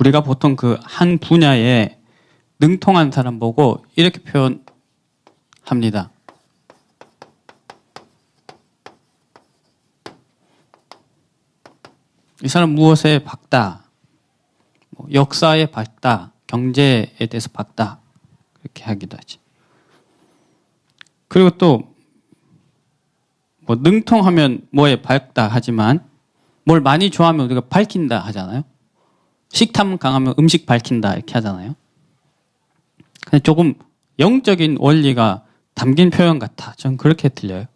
우리가 보통 그 한 분야에 능통한 사람 보고 이렇게 표현합니다. 이 사람 무엇에 밝다, 역사에 밝다, 경제에 대해서 밝다, 그렇게 하기도 하지. 그리고 또 뭐 능통하면 뭐에 밝다 하지만 뭘 많이 좋아하면 우리가 밝힌다 하잖아요. 식탐 강하면 음식 밝힌다 이렇게 하잖아요. 근데 조금 영적인 원리가 담긴 표현 같아. 전 그렇게 들려요.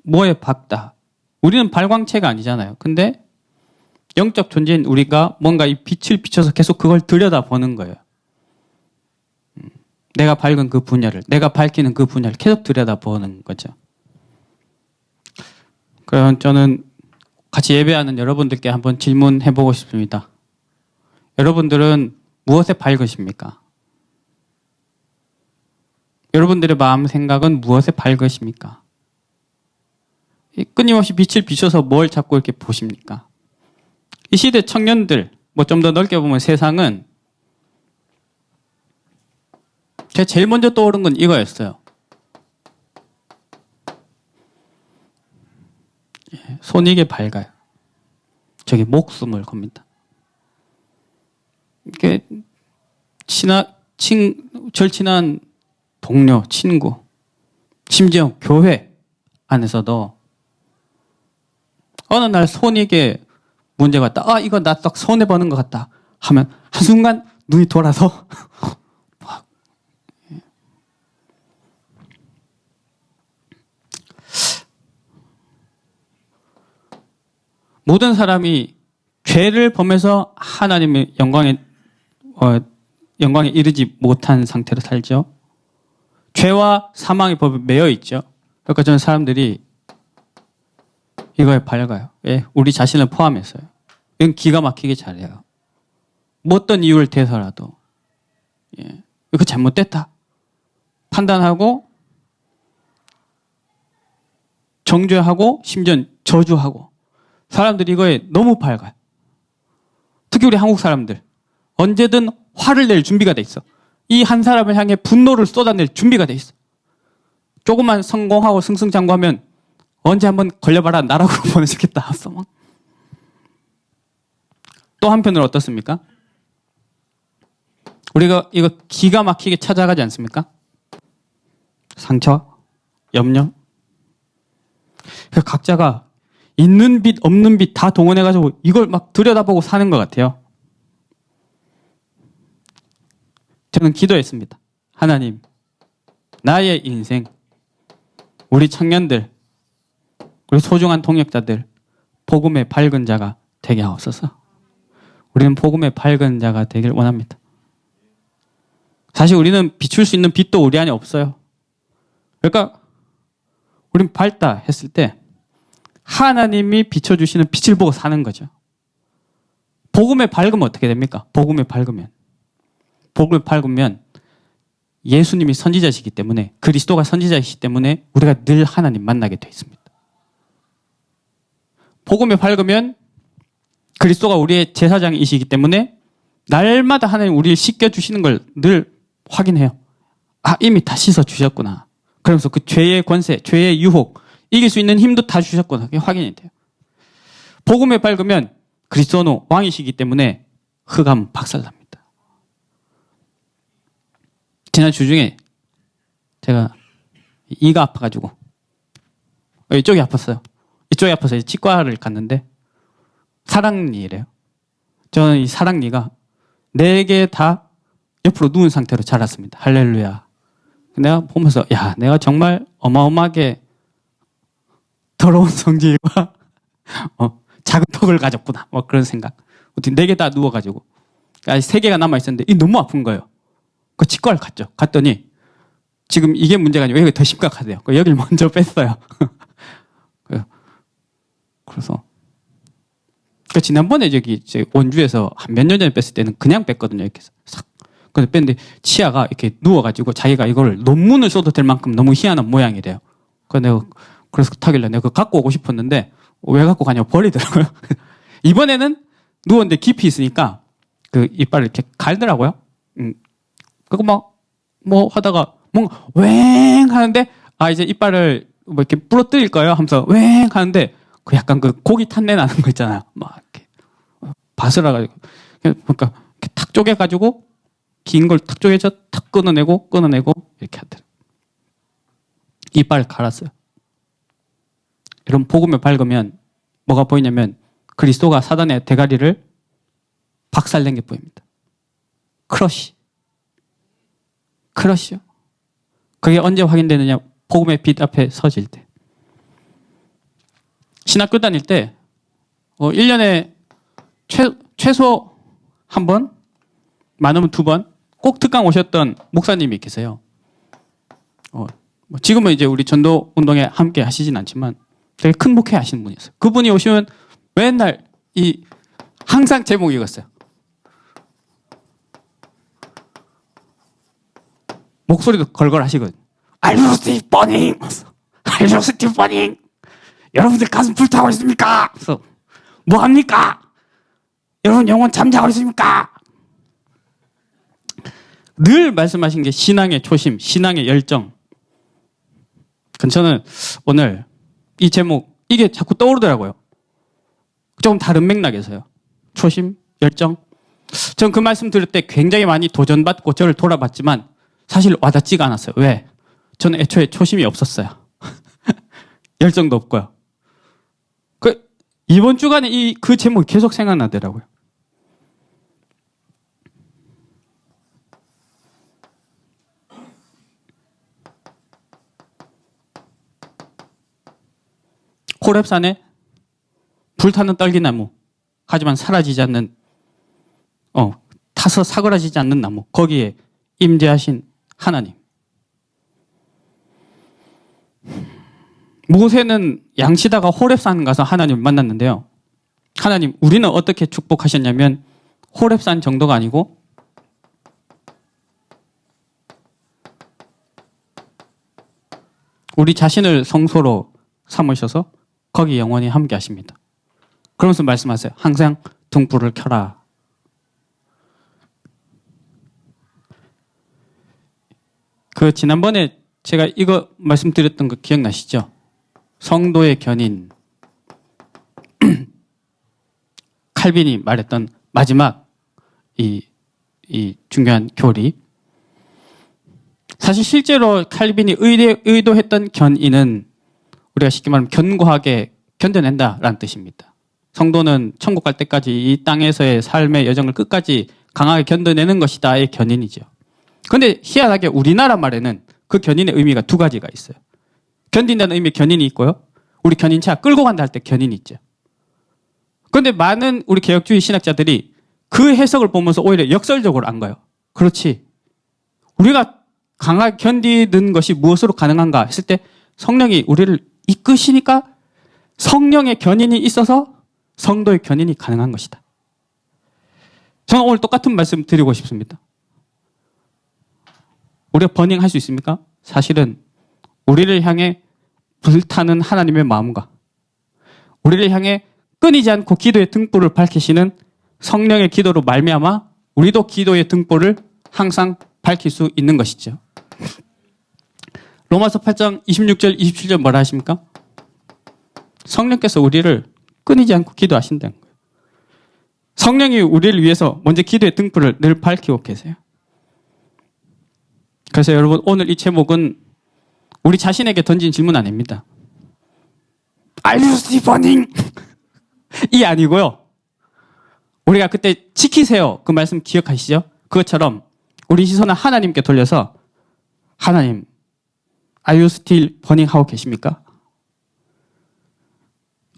뭐에 밝다. 우리는 발광체가 아니잖아요. 근데 영적 존재인 우리가 뭔가 이 빛을 비춰서 계속 그걸 들여다보는 거예요. 내가 밝은 그 분야를, 내가 밝히는 그 분야를 계속 들여다보는 거죠. 그럼 저는 같이 예배하는 여러분들께 한번 질문해보고 싶습니다. 여러분들은 무엇에 밝으십니까? 여러분들의 마음 생각은 무엇에 밝으십니까? 끊임없이 빛을 비춰서 뭘 자꾸 이렇게 보십니까? 이 시대 청년들, 뭐 좀 더 넓게 보면 세상은 제가 제일 먼저 떠오른 건 이거였어요. 손익에 밝아요. 저기 목숨을 겁니다. 이게 절친한 동료, 친구, 심지어 교회 안에서도 어느 날 손익에 문제가 왔다. 아, 이거 나 딱 손해보는 것 같다 하면 한순간 눈이 돌아서 모든 사람이 죄를 범해서 하나님의 영광에 이르지 못한 상태로 살죠. 죄와 사망의 법에 매여 있죠. 그러니까 저는 사람들이 이거에 밝아요. 예, 우리 자신을 포함해서요. 이건 기가 막히게 잘해요. 뭐 어떤 이유를 대서라도 이거 잘못됐다 판단하고 정죄하고 심지어 저주하고 사람들이 이거에 너무 밝아요. 특히 우리 한국 사람들 언제든 화를 낼 준비가 돼 있어. 이 한 사람을 향해 분노를 쏟아낼 준비가 돼 있어. 조금만 성공하고 승승장구하면 언제 한번 걸려봐라 나라고 보내주겠다. 또 한편으로 어떻습니까? 우리가 이거 기가 막히게 찾아가지 않습니까? 상처, 염려. 각자가 있는 빛, 없는 빛 다 동원해가지고 이걸 막 들여다보고 사는 것 같아요. 저는 기도했습니다. 하나님, 나의 인생, 우리 청년들, 우리 소중한 동역자들, 복음의 밝은 자가 되게 하옵소서. 우리는 복음의 밝은 자가 되길 원합니다. 사실 우리는 비출 수 있는 빛도 우리 안에 없어요. 그러니까 우리는 밝다 했을 때 하나님이 비춰주시는 빛을 보고 사는 거죠. 복음에 밝으면 어떻게 됩니까? 복음에 밝으면 예수님이 선지자시기 때문에, 그리스도가 선지자이시기 때문에 우리가 늘 하나님 만나게 되어 있습니다. 복음에 밝으면 그리스도가 우리의 제사장이시기 때문에 날마다 하나님 우리를 씻겨주시는 걸 늘 확인해요. 아, 이미 다 씻어주셨구나. 그러면서 그 죄의 권세, 죄의 유혹, 이길 수 있는 힘도 다 주셨구나. 그게 확인이 돼요. 복음에 밝으면 그리스도는 왕이시기 때문에 흑암 박살납니다. 지난 주 중에 제가 이가 아파가지고 이쪽이 아팠어요. 이쪽이 아파서 치과를 갔는데 사랑니래요. 저는 이 사랑니가 4개 다 옆으로 누운 상태로 자랐습니다. 할렐루야. 내가 보면서 야, 내가 정말 어마어마하게 더러운 성질과 작은 턱을 가졌구나. 뭐 그런 생각. 4개 다 누워가지고 3개가 남아있었는데 이 너무 아픈 거예요. 그 치과를 갔죠. 갔더니 지금 이게 문제가 아니고 여기 더 심각하대요. 여기를 먼저 뺐어요. 그래서 지난번에 저기 원주에서 한 몇 년 전에 뺐을 때는 그냥 뺐거든요. 이렇게 싹. 근데 뺐는데 치아가 이렇게 누워가지고 자기가 이거를 논문을 써도 될 만큼 너무 희한한 모양이래요. 그래서 타길래 내가 그거 갖고 오고 싶었는데 왜 갖고 가냐고 버리더라고요. 이번에는 누웠는데 깊이 있으니까 그 이빨을 이렇게 갈더라고요. 그거 뭐 하다가 뭔가 웽 하는데 이제 이빨을 뭐 이렇게 부러뜨릴 거예요 하면서 웽 하는데 그 약간 그 고기 탄내 나는 거 있잖아요. 막 이렇게 바스라가지고 그러니까 이렇게 탁 쪼개가지고 긴 걸 탁 쪼개서 탁 끊어내고 이렇게 하더라고요. 이빨을 갈았어요. 여러분 복음을 밝으면 뭐가 보이냐면 그리스도가 사단의 대가리를 박살낸 게 보입니다. 크러쉬요. 그게 언제 확인되느냐? 복음의 빛 앞에 서질 때. 신학교 다닐 때 1년에 최소 한 번, 많으면 2번 꼭 특강 오셨던 목사님이 계세요. 지금은 이제 우리 전도 운동에 함께 하시진 않지만 되게 큰 목회 하시는 분이었어요. 그분이 오시면 맨날 항상 제목이 이거였어요. 목소리도 걸걸 하시거든요. Are you still burning? Are you still burning? 여러분들 가슴 불타고 있습니까? 그래서 뭐 합니까? 여러분 영혼 잠자고 있습니까? 늘 말씀하신 게 신앙의 초심, 신앙의 열정. 저는 오늘 이 제목 이게 자꾸 떠오르더라고요. 조금 다른 맥락에서요. 초심, 열정. 전 그 말씀 들을 때 굉장히 많이 도전받고 저를 돌아봤지만 사실 와닿지가 않았어요. 왜? 저는 애초에 초심이 없었어요. 열정도 없고요. 이번 주간에 그 제목이 계속 생각나더라고요. 호렙산에 불타는 떨기나무, 하지만 사라지지 않는, 타서 사그라지지 않는 나무, 거기에 임재하신 하나님. 모세는 양치다가 호렙산 가서 하나님을 만났는데요. 하나님, 우리는 어떻게 축복하셨냐면 호렙산 정도가 아니고 우리 자신을 성소로 삼으셔서 거기 영원히 함께 하십니다. 그러면서 말씀하세요. 항상 등불을 켜라. 지난번에 제가 이거 말씀드렸던 거 기억나시죠? 성도의 견인. 칼빈이 말했던 마지막 이 중요한 교리. 사실 실제로 칼빈이 의도했던 견인은 우리가 쉽게 말하면 견고하게 견뎌낸다라는 뜻입니다. 성도는 천국 갈 때까지 이 땅에서의 삶의 여정을 끝까지 강하게 견뎌내는 것이다의 견인이죠. 그런데 희한하게 우리나라 말에는 그 견인의 의미가 두 가지가 있어요. 견딘다는 의미의 견인이 있고요. 우리 견인차 끌고 간다 할 때 견인이 있죠. 그런데 많은 우리 개혁주의 신학자들이 그 해석을 보면서 오히려 역설적으로 안 가요. 그렇지. 우리가 강하게 견디는 것이 무엇으로 가능한가 했을 때 성령이 우리를 이끄시니까 성령의 견인이 있어서 성도의 견인이 가능한 것이다. 저는 오늘 똑같은 말씀 드리고 싶습니다. 우리가 버닝할 수 있습니까? 사실은 우리를 향해 불타는 하나님의 마음과 우리를 향해 끊이지 않고 기도의 등불을 밝히시는 성령의 기도로 말미암아 우리도 기도의 등불을 항상 밝힐 수 있는 것이죠. 로마서 8장 26절 27절 뭐라 하십니까? 성령께서 우리를 끊이지 않고 기도하신다는 거예요. 성령이 우리를 위해서 먼저 기도의 등불을 늘 밝히고 계세요. 그래서 여러분 오늘 이 제목은 우리 자신에게 던진 질문 아닙니다. Are you still burning? 이 아니고요. 우리가 그때 지키세요. 그 말씀 기억하시죠? 그것처럼 우리 시선을 하나님께 돌려서 하나님, Are you still burning 하고 계십니까?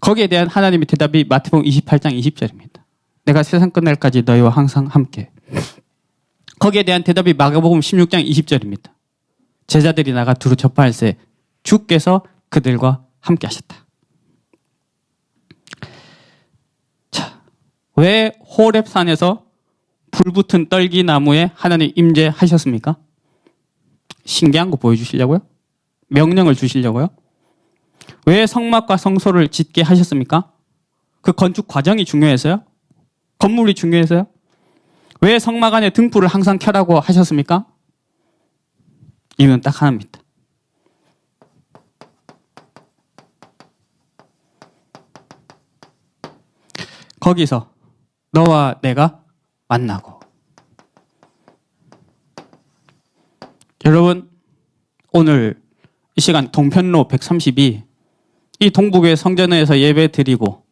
거기에 대한 하나님의 대답이 마태복음 28장 20절입니다. 내가 세상 끝날까지 너희와 항상 함께. 거기에 대한 대답이 마가복음 16장 20절입니다. 제자들이 나가 두루 전파할세 주께서 그들과 함께 하셨다. 자, 왜 호렙산에서 불붙은 떨기나무에 하나님 임재하셨습니까? 신기한 거 보여주시려고요? 명령을 주시려고요? 왜 성막과 성소를 짓게 하셨습니까? 그 건축 과정이 중요해서요? 건물이 중요해서요? 왜 성막 안에 등불을 항상 켜라고 하셨습니까? 이유는 딱 하나입니다. 거기서 너와 내가 만나고. 여러분, 오늘 이 시간 동편로 132, 이 동북의 성전에서 예배 드리고,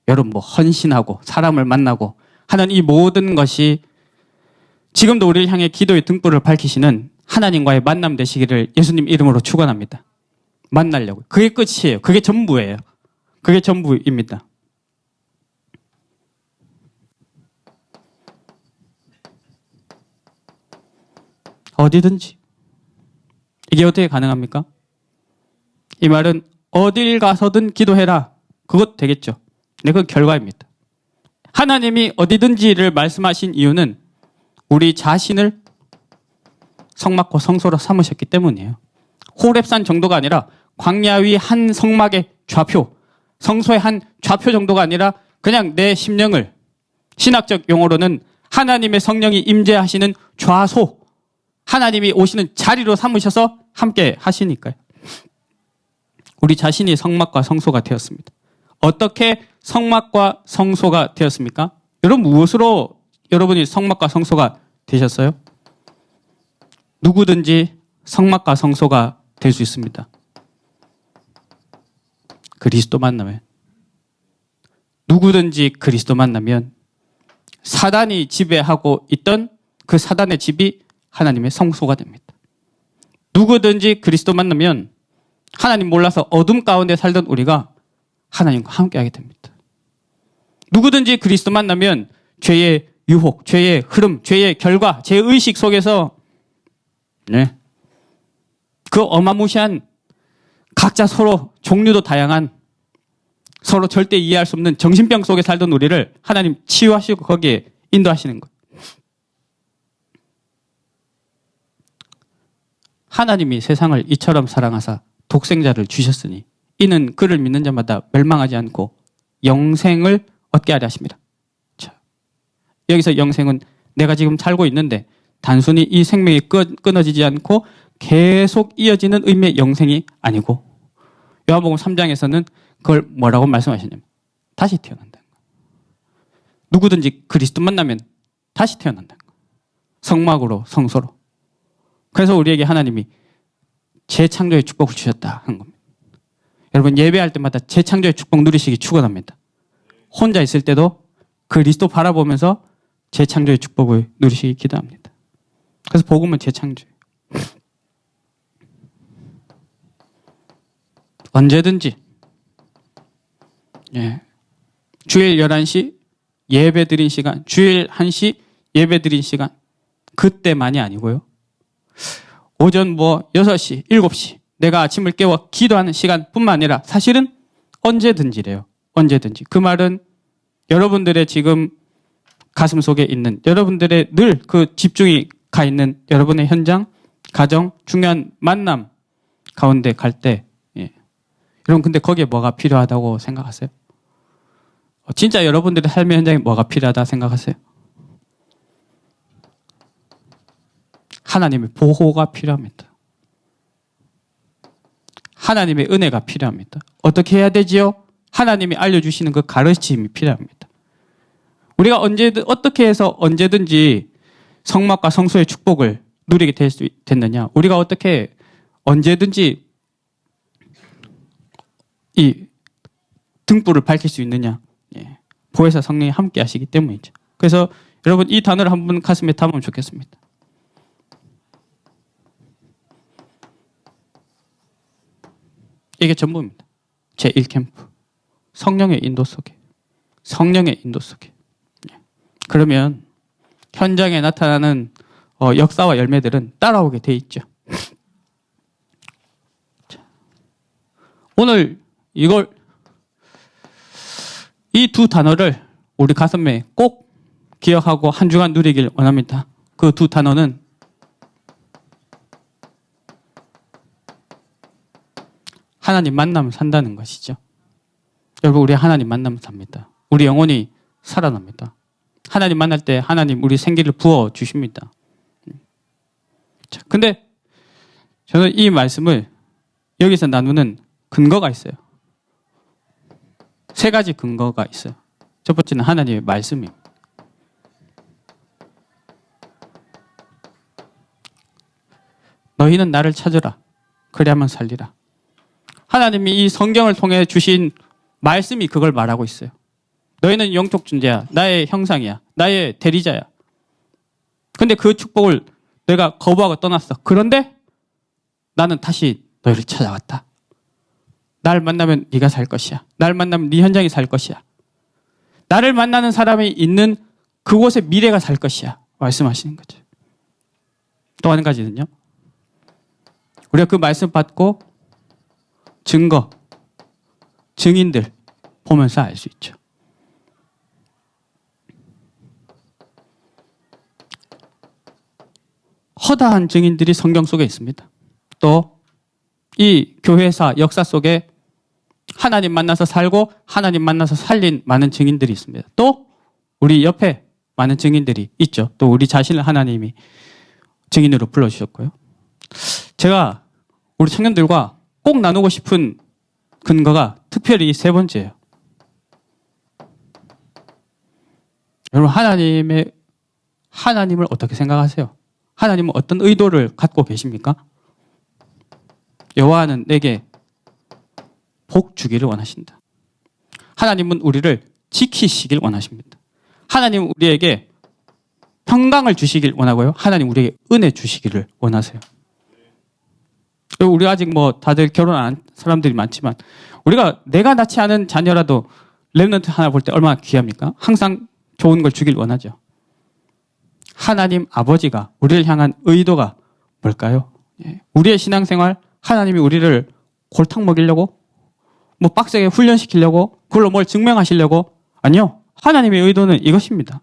여러분 뭐 헌신하고 사람을 만나고 하는 이 모든 것이 지금도 우리를 향해 기도의 등불을 밝히시는 하나님과의 만남 되시기를 예수님 이름으로 축원합니다. 만나려고. 그게 끝이에요. 그게 전부예요. 그게 전부입니다. 어디든지. 이게 어떻게 가능합니까? 이 말은 어딜 가서든 기도해라. 그것 되겠죠. 네, 그건 결과입니다. 하나님이 어디든지를 말씀하신 이유는 우리 자신을 성막과 성소로 삼으셨기 때문이에요. 호렙산 정도가 아니라 광야 위 한 성막의 좌표, 성소의 한 좌표 정도가 아니라 그냥 내 심령을, 신학적 용어로는 하나님의 성령이 임재하시는 좌소, 하나님이 오시는 자리로 삼으셔서 함께 하시니까요. 우리 자신이 성막과 성소가 되었습니다. 어떻게 성막과 성소가 되었습니까? 여러분 무엇으로 여러분이 성막과 성소가 되셨어요? 누구든지 성막과 성소가 될 수 있습니다. 그리스도 만나면. 누구든지 그리스도 만나면 사단이 지배하고 있던 그 사단의 집이 하나님의 성소가 됩니다. 누구든지 그리스도 만나면 하나님 몰라서 어둠 가운데 살던 우리가 하나님과 함께하게 됩니다. 누구든지 그리스도 만나면 죄의 유혹, 죄의 흐름, 죄의 결과, 죄의식 속에서 그 어마무시한 각자 서로 종류도 다양한 서로 절대 이해할 수 없는 정신병 속에 살던 우리를 하나님 치유하시고 거기에 인도하시는 거예요. 하나님이 세상을 이처럼 사랑하사 독생자를 주셨으니 이는 그를 믿는 자마다 멸망하지 않고 영생을 얻게 하려 하십니다. 자, 여기서 영생은 내가 지금 살고 있는데 단순히 이 생명이 끊어지지 않고 계속 이어지는 의미의 영생이 아니고 요한복음 3장에서는 그걸 뭐라고 말씀하시냐면 다시 태어난다는 거예요. 누구든지 그리스도 만나면 다시 태어난다는 거예요. 성막으로 성소로. 그래서 우리에게 하나님이 재창조의 축복을 주셨다 하는 겁니다. 여러분 예배할 때마다 재창조의 축복 누리시기 축원합니다. 혼자 있을 때도 그리스도 바라보면서 재창조의 축복을 누리시기 기도합니다. 그래서 복음은 재창조예요. 언제든지 주일 11시 예배 드린 시간, 주일 1시 예배 드린 시간 그때만이 아니고요. 오전 6시, 7시 내가 아침을 깨워 기도하는 시간뿐만 아니라 사실은 언제든지래요. 언제든지. 그 말은 여러분들의 지금 가슴 속에 있는 여러분들의 늘 그 집중이 가 있는 여러분의 현장, 가정, 중요한 만남 가운데 갈 때 여러분 근데 거기에 뭐가 필요하다고 생각하세요? 진짜 여러분들의 삶의 현장에 뭐가 필요하다 생각하세요? 하나님의 보호가 필요합니다. 하나님의 은혜가 필요합니다. 어떻게 해야 되지요? 하나님이 알려주시는 그 가르침이 필요합니다. 우리가 어떻게 해서 언제든지 성막과 성소의 축복을 누리게 됐느냐? 우리가 어떻게 언제든지 이 등불을 밝힐 수 있느냐? 보혜사 성령이 함께 하시기 때문이죠. 그래서 여러분 이 단어를 한번 가슴에 담으면 좋겠습니다. 이게 전부입니다. 제1캠프. 성령의 인도 속에. 성령의 인도 속에. 그러면 현장에 나타나는 역사와 열매들은 따라오게 돼 있죠. 오늘 이 두 단어를 우리 가슴에 꼭 기억하고 한 주간 누리길 원합니다. 그 두 단어는 하나님 만나면 산다는 것이죠. 여러분 우리 하나님 만나면 삽니다. 우리 영혼이 살아납니다. 하나님 만날 때 하나님 우리 생기를 부어주십니다. 자, 근데 저는 이 말씀을 여기서 나누는 근거가 있어요. 세 가지 근거가 있어요. 첫 번째는 하나님의 말씀입니다. 너희는 나를 찾으라. 그래야만 살리라. 하나님이 이 성경을 통해 주신 말씀이 그걸 말하고 있어요. 너희는 영적 존재야. 나의 형상이야. 나의 대리자야. 근데 그 축복을 내가 거부하고 떠났어. 그런데 나는 다시 너희를 찾아왔다. 날 만나면 네가 살 것이야. 날 만나면 네 현장이 살 것이야. 나를 만나는 사람이 있는 그곳에 미래가 살 것이야. 말씀하시는 거죠. 또 한 가지는요. 우리가 그 말씀 받고 증거, 증인들 보면서 알 수 있죠. 허다한 증인들이 성경 속에 있습니다. 또 이 교회사 역사 속에 하나님 만나서 살고 하나님 만나서 살린 많은 증인들이 있습니다. 또 우리 옆에 많은 증인들이 있죠. 또 우리 자신을 하나님이 증인으로 불러주셨고요. 제가 우리 청년들과 꼭 나누고 싶은 근거가 특별히 이 세 번째예요. 여러분 하나님을 어떻게 생각하세요? 하나님은 어떤 의도를 갖고 계십니까? 여호와는 내게 복 주기를 원하신다. 하나님은 우리를 지키시길 원하십니다. 하나님은 우리에게 평강을 주시길 원하고요. 하나님 우리에게 은혜 주시기를 원하세요. 우리 아직 다들 결혼 안 한 사람들이 많지만 내가 낳지 않은 자녀라도 렘넌트 하나 볼 때 얼마나 귀합니까? 항상 좋은 걸 주길 원하죠. 하나님 아버지가 우리를 향한 의도가 뭘까요? 우리의 신앙생활 하나님이 우리를 골탕 먹이려고 빡세게 훈련시키려고 그걸로 뭘 증명하시려고 아니요. 하나님의 의도는 이것입니다.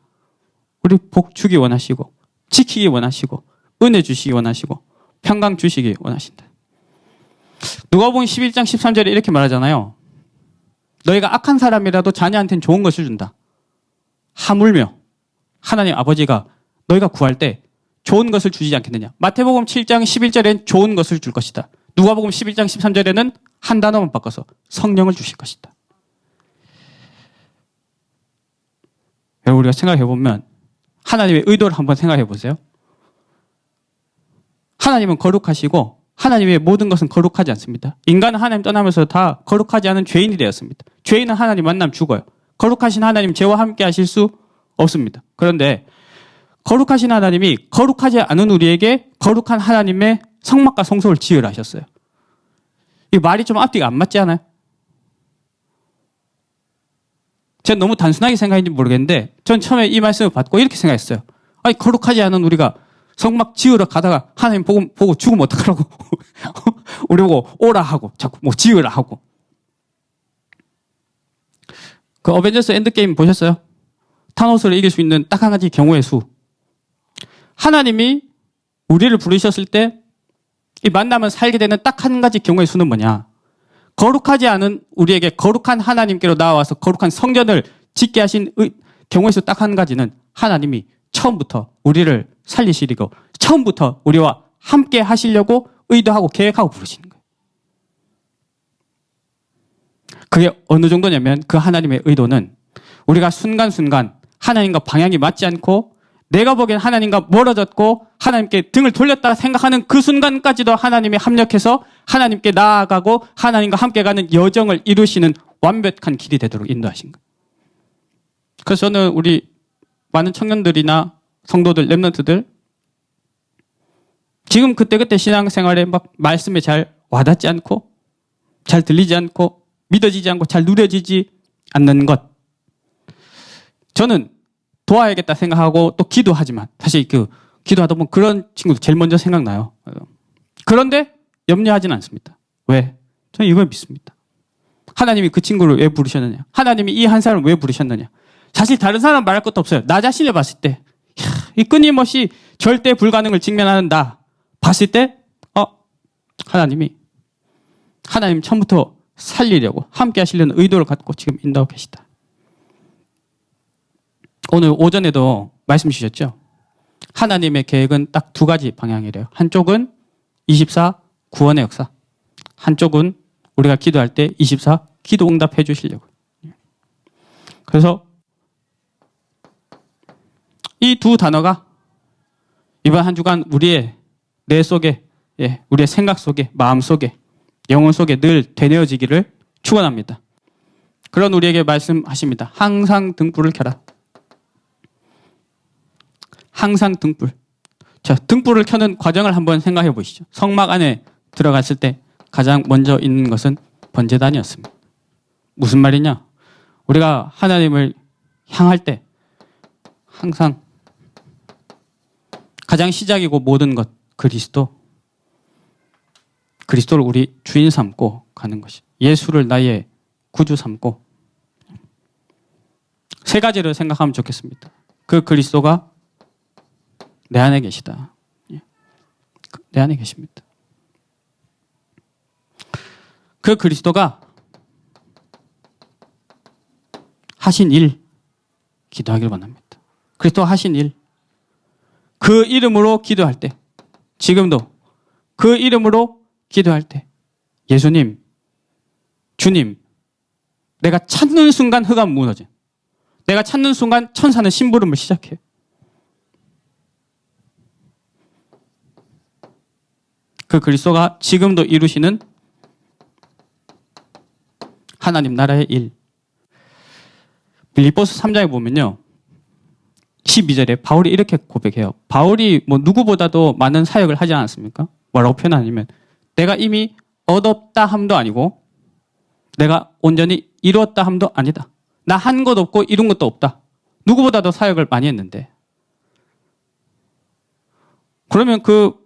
우리 복 주기 원하시고 지키기 원하시고 은혜 주시기 원하시고 평강 주시기 원하신다. 누가복음 11장 13절에 이렇게 말하잖아요. 너희가 악한 사람이라도 자녀한테는 좋은 것을 준다. 하물며 하나님 아버지가 너희가 구할 때 좋은 것을 주지 않겠느냐. 마태복음 7장 11절엔 좋은 것을 줄 것이다. 누가복음 11장 13절에는 한 단어만 바꿔서 성령을 주실 것이다. 여러분 우리가 생각해보면 하나님의 의도를 한번 생각해보세요. 하나님은 거룩하시고 하나님의 모든 것은 거룩하지 않습니다. 인간은 하나님 떠나면서 다 거룩하지 않은 죄인이 되었습니다. 죄인은 하나님 만나면 죽어요. 거룩하신 하나님 죄와 함께 하실 수 없습니다. 그런데 거룩하신 하나님이 거룩하지 않은 우리에게 거룩한 하나님의 성막과 성소를 지으라 하셨어요. 이 말이 좀 앞뒤가 안 맞지 않아요? 제가 너무 단순하게 생각했는지 모르겠는데 전 처음에 이 말씀을 받고 이렇게 생각했어요. 아니 거룩하지 않은 우리가 성막 지으러 가다가 하나님 보고 죽으면 어떡하라고. 우리 보고 오라 하고 자꾸 지으라 하고. 그 어벤져스 엔드게임 보셨어요? 타노스를 이길 수 있는 딱 한 가지 경우의 수. 하나님이 우리를 부르셨을 때 이 만나면 살게 되는 딱 한 가지 경우의 수는 뭐냐? 거룩하지 않은 우리에게 거룩한 하나님께로 나와서 거룩한 성전을 짓게 하신 경우의 수 딱 한 가지는 하나님이 처음부터 우리를 살리시리고 처음부터 우리와 함께 하시려고 의도하고 계획하고 부르시는 거예요. 그게 어느 정도냐면 그 하나님의 의도는 우리가 순간순간 하나님과 방향이 맞지 않고 내가 보기엔 하나님과 멀어졌고 하나님께 등을 돌렸다 생각하는 그 순간까지도 하나님이 합력해서 하나님께 나아가고 하나님과 함께 가는 여정을 이루시는 완벽한 길이 되도록 인도하신 거예요. 그래서 저는 우리 많은 청년들이나 성도들, 렘넌트들 지금 그때그때 신앙생활에 말씀에 잘 와닿지 않고 잘 들리지 않고 믿어지지 않고 잘 누려지지 않는 것 저는 도와야겠다 생각하고 또 기도하지만 사실 기도하다 보면 그런 친구도 제일 먼저 생각나요. 그런데 염려하지는 않습니다. 왜? 저는 이걸 믿습니다. 하나님이 그 친구를 왜 부르셨느냐? 하나님이 이 한 사람을 왜 부르셨느냐? 사실 다른 사람 말할 것도 없어요. 나 자신을 봤을 때 이 끊임없이 절대 불가능을 직면하는 나 봤을 때 하나님 처음부터 살리려고 함께 하시려는 의도를 갖고 지금 인도하고 계시다. 오늘 오전에도 말씀 주셨죠? 하나님의 계획은 딱 두 가지 방향이래요. 한쪽은 24 구원의 역사. 한쪽은 우리가 기도할 때 24 기도 응답해 주시려고. 그래서 이 두 단어가 이번 한 주간 우리의 뇌 속에, 우리의 생각 속에, 마음 속에, 영혼 속에 늘 되뇌어지기를 축원합니다. 그런 우리에게 말씀하십니다. 항상 등불을 켜라. 항상 등불. 자, 등불을 켜는 과정을 한번 생각해 보시죠. 성막 안에 들어갔을 때 가장 먼저 있는 것은 번제단이었습니다. 무슨 말이냐? 우리가 하나님을 향할 때 항상 가장 시작이고 모든 것 그리스도를 우리 주인 삼고 가는 것이, 예수를 나의 구주 삼고, 세 가지를 생각하면 좋겠습니다. 그 그리스도가 내 안에 계시다. 내 안에 계십니다. 그 그리스도가 하신 일 기도하길 원합니다. 그리스도 하신 일, 그 이름으로 기도할 때, 지금도 그 이름으로 기도할 때, 예수님, 주님, 내가 찾는 순간 흑암 무너져. 내가 찾는 순간 천사는 심부름을 시작해요. 그 그리스도가 지금도 이루시는 하나님 나라의 일. 빌립보서 3장에 보면요, 12절에 바울이 이렇게 고백해요. 바울이 누구보다도 많은 사역을 하지 않았습니까? 뭐라고 표현하냐면, 내가 이미 얻었다 함도 아니고 내가 온전히 이루었다 함도 아니다. 나 한 것 없고 이룬 것도 없다. 누구보다도 사역을 많이 했는데, 그러면 그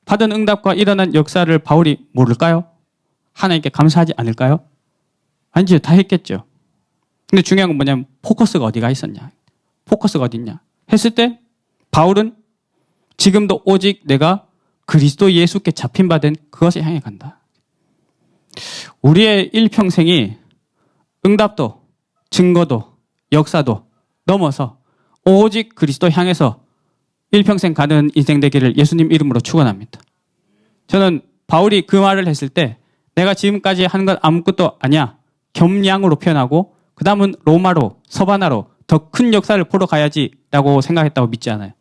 받은 응답과 일어난 역사를 바울이 모를까요? 하나님께 감사하지 않을까요? 아니지, 다 했겠죠. 근데 중요한 건 뭐냐면 포커스가 어디가 있었냐, 포커스가 어디 있냐 했을 때, 바울은 지금도 오직 내가 그리스도 예수께 잡힌 바 된 그것을 향해 간다. 우리의 일평생이 응답도 증거도 역사도 넘어서 오직 그리스도 향해서 일평생 가는 인생 되기를 예수님 이름으로 축원합니다. 저는 바울이 그 말을 했을 때 내가 지금까지 한 건 아무것도 아니야, 겸양으로 표현하고 그 다음은 로마로, 서바나로 더 큰 역사를 보러 가야지라고 생각했다고 믿지 않아요.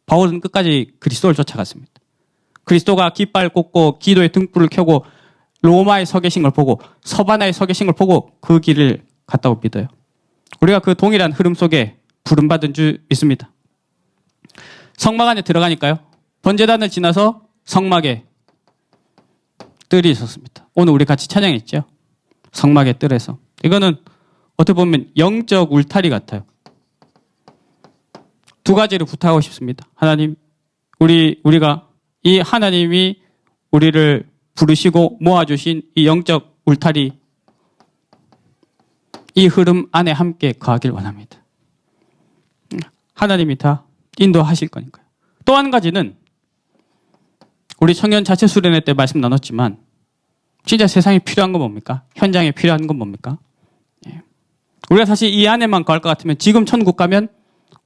바울은 끝까지 그리스도를 쫓아갔습니다. 그리스도가 깃발 꽂고 기도의 등불을 켜고 로마에 서 계신 걸 보고 서바나에 서 계신 걸 보고 그 길을 갔다고 믿어요. 우리가 그 동일한 흐름 속에 부름받은 줄 믿습니다. 성막 안에 들어가니까요, 번제단을 지나서 성막에 뜰이 있었습니다. 오늘 우리 같이 찬양했죠. 성막의 뜰에서. 이거는 어떻게 보면 영적 울타리 같아요. 두 가지를 부탁하고 싶습니다. 하나님, 우리가 이 하나님이 우리를 부르시고 모아주신 이 영적 울타리, 이 흐름 안에 함께 거하길 원합니다. 하나님이 다 인도하실 거니까요. 또 한 가지는 우리 청년 자체 수련회 때 말씀 나눴지만, 진짜 세상에 필요한 건 뭡니까? 현장에 필요한 건 뭡니까? 우리가 사실 이 안에만 거할 것 같으면 지금 천국 가면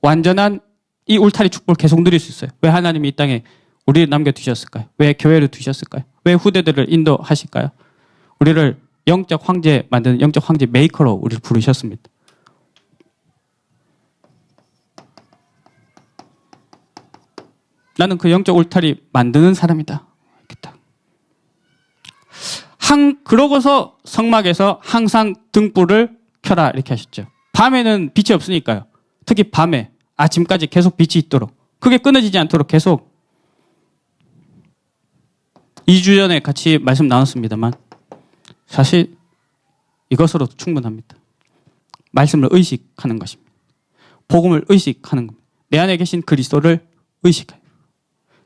완전한 이 울타리 축복을 계속 누릴 수 있어요. 왜 하나님이 이 땅에 우리를 남겨두셨을까요? 왜 교회를 두셨을까요? 왜 후대들을 인도하실까요? 우리를 영적 황제 만드는 영적 황제 메이커로 우리를 부르셨습니다. 나는 그 영적 울타리 만드는 사람이다. 그러고서 성막에서 항상 등불을 켜라 이렇게 하셨죠. 밤에는 빛이 없으니까요. 특히 밤에 아침까지 계속 빛이 있도록, 그게 끊어지지 않도록 계속. 2주 전에 같이 말씀 나눴습니다만 사실 이것으로도 충분합니다. 말씀을 의식하는 것입니다. 복음을 의식하는 겁니다. 내 안에 계신 그리스도를 의식해요.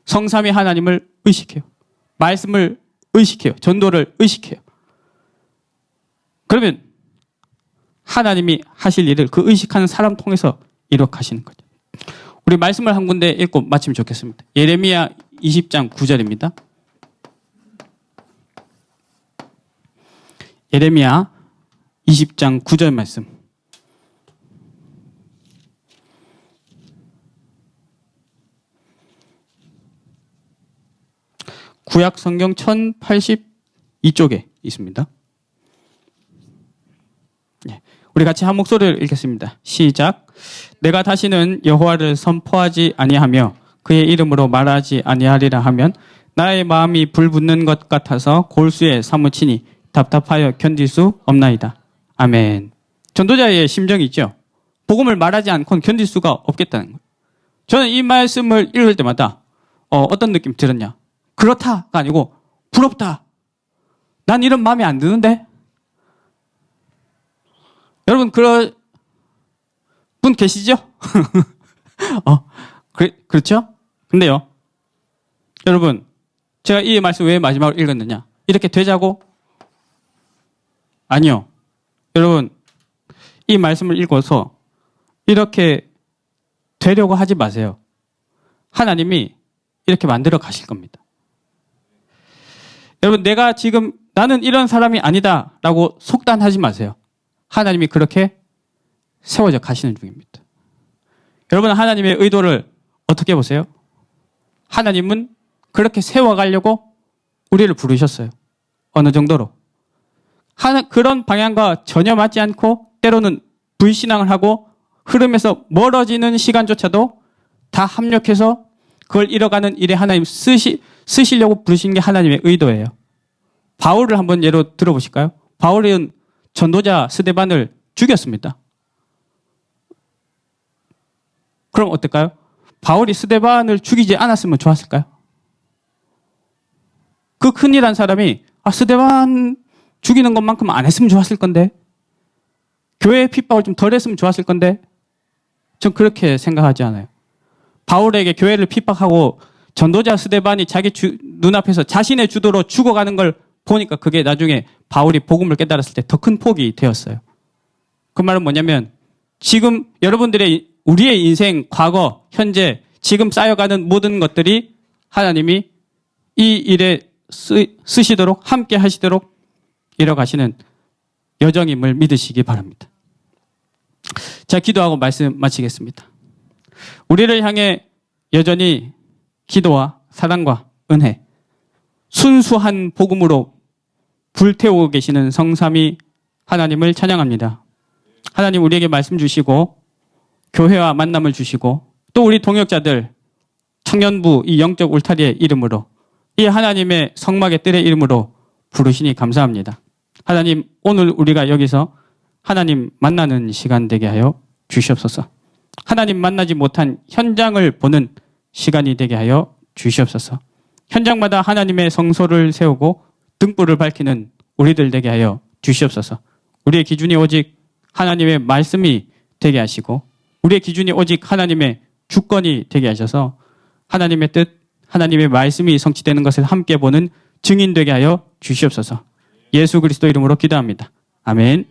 성삼위 하나님을 의식해요. 말씀을 의식해요. 전도를 의식해요. 그러면 하나님이 하실 일을 그 의식하는 사람 통해서 이룩하시는 거죠. 우리 말씀을 한 군데 읽고 마치면 좋겠습니다. 예레미야 20장 9절입니다. 예레미야 20장 9절 말씀. 구약 성경 1082쪽에 있습니다. 우리 같이 한 목소리를 읽겠습니다. 시작. 내가 다시는 여호와를 선포하지 아니하며 그의 이름으로 말하지 아니하리라 하면 나의 마음이 불붙는 것 같아서 골수에 사무치니 답답하여 견딜 수 없나이다. 아멘. 전도자의 심정이 있죠. 복음을 말하지 않고는 견딜 수가 없겠다는 거예요. 저는 이 말씀을 읽을 때마다 어떤 느낌 들었냐. 그렇다가 아니고 부럽다. 난 이런 마음이 안 드는데. 여러분 그런 분 계시죠? 그렇죠? 근데요. 여러분 제가 이 말씀 왜 마지막으로 읽었느냐. 이렇게 되자고? 아니요. 여러분 이 말씀을 읽어서 이렇게 되려고 하지 마세요. 하나님이 이렇게 만들어 가실 겁니다. 여러분 내가 지금 나는 이런 사람이 아니다 라고 속단하지 마세요. 하나님이 그렇게 세워져 가시는 중입니다. 여러분 하나님의 의도를 어떻게 보세요? 하나님은 그렇게 세워가려고 우리를 부르셨어요. 어느 정도로? 그런 방향과 전혀 맞지 않고 때로는 불신앙을 하고 흐름에서 멀어지는 시간조차도 다 합력해서 그걸 이뤄가는 일에 하나님 쓰시려고 부르신 게 하나님의 의도예요. 바울을 한번 예로 들어보실까요? 바울은 전도자 스데반을 죽였습니다. 그럼 어떨까요? 바울이 스데반을 죽이지 않았으면 좋았을까요? 그 큰일한 사람이 스데반 죽이는 것만큼 안 했으면 좋았을 건데 교회의 핍박을 좀 덜 했으면 좋았을 건데 전 그렇게 생각하지 않아요. 바울에게 교회를 핍박하고 전도자 스데반이 자기 눈앞에서 자신의 주도로 죽어가는 걸 보니까 그게 나중에 바울이 복음을 깨달았을 때 더 큰 폭이 되었어요. 그 말은 뭐냐면 지금 여러분들의 우리의 인생, 과거, 현재, 지금 쌓여가는 모든 것들이 하나님이 이 일에 쓰시도록 함께 하시도록 이뤄가시는 여정임을 믿으시기 바랍니다. 자, 기도하고 말씀 마치겠습니다. 우리를 향해 여전히 기도와 사랑과 은혜, 순수한 복음으로 불태우고 계시는 성삼위 하나님을 찬양합니다. 하나님 우리에게 말씀 주시고 교회와 만남을 주시고 또 우리 동역자들 청년부 이 영적 울타리의 이름으로 이 하나님의 성막의 뜰의 이름으로 부르시니 감사합니다. 하나님 오늘 우리가 여기서 하나님 만나는 시간 되게 하여 주시옵소서. 하나님 만나지 못한 현장을 보는 시간이 되게 하여 주시옵소서. 현장마다 하나님의 성소를 세우고 등불을 밝히는 우리들 되게 하여 주시옵소서. 우리의 기준이 오직 하나님의 말씀이 되게 하시고 우리의 기준이 오직 하나님의 주권이 되게 하셔서 하나님의 뜻, 하나님의 말씀이 성취되는 것을 함께 보는 증인 되게 하여 주시옵소서. 예수 그리스도 이름으로 기도합니다. 아멘.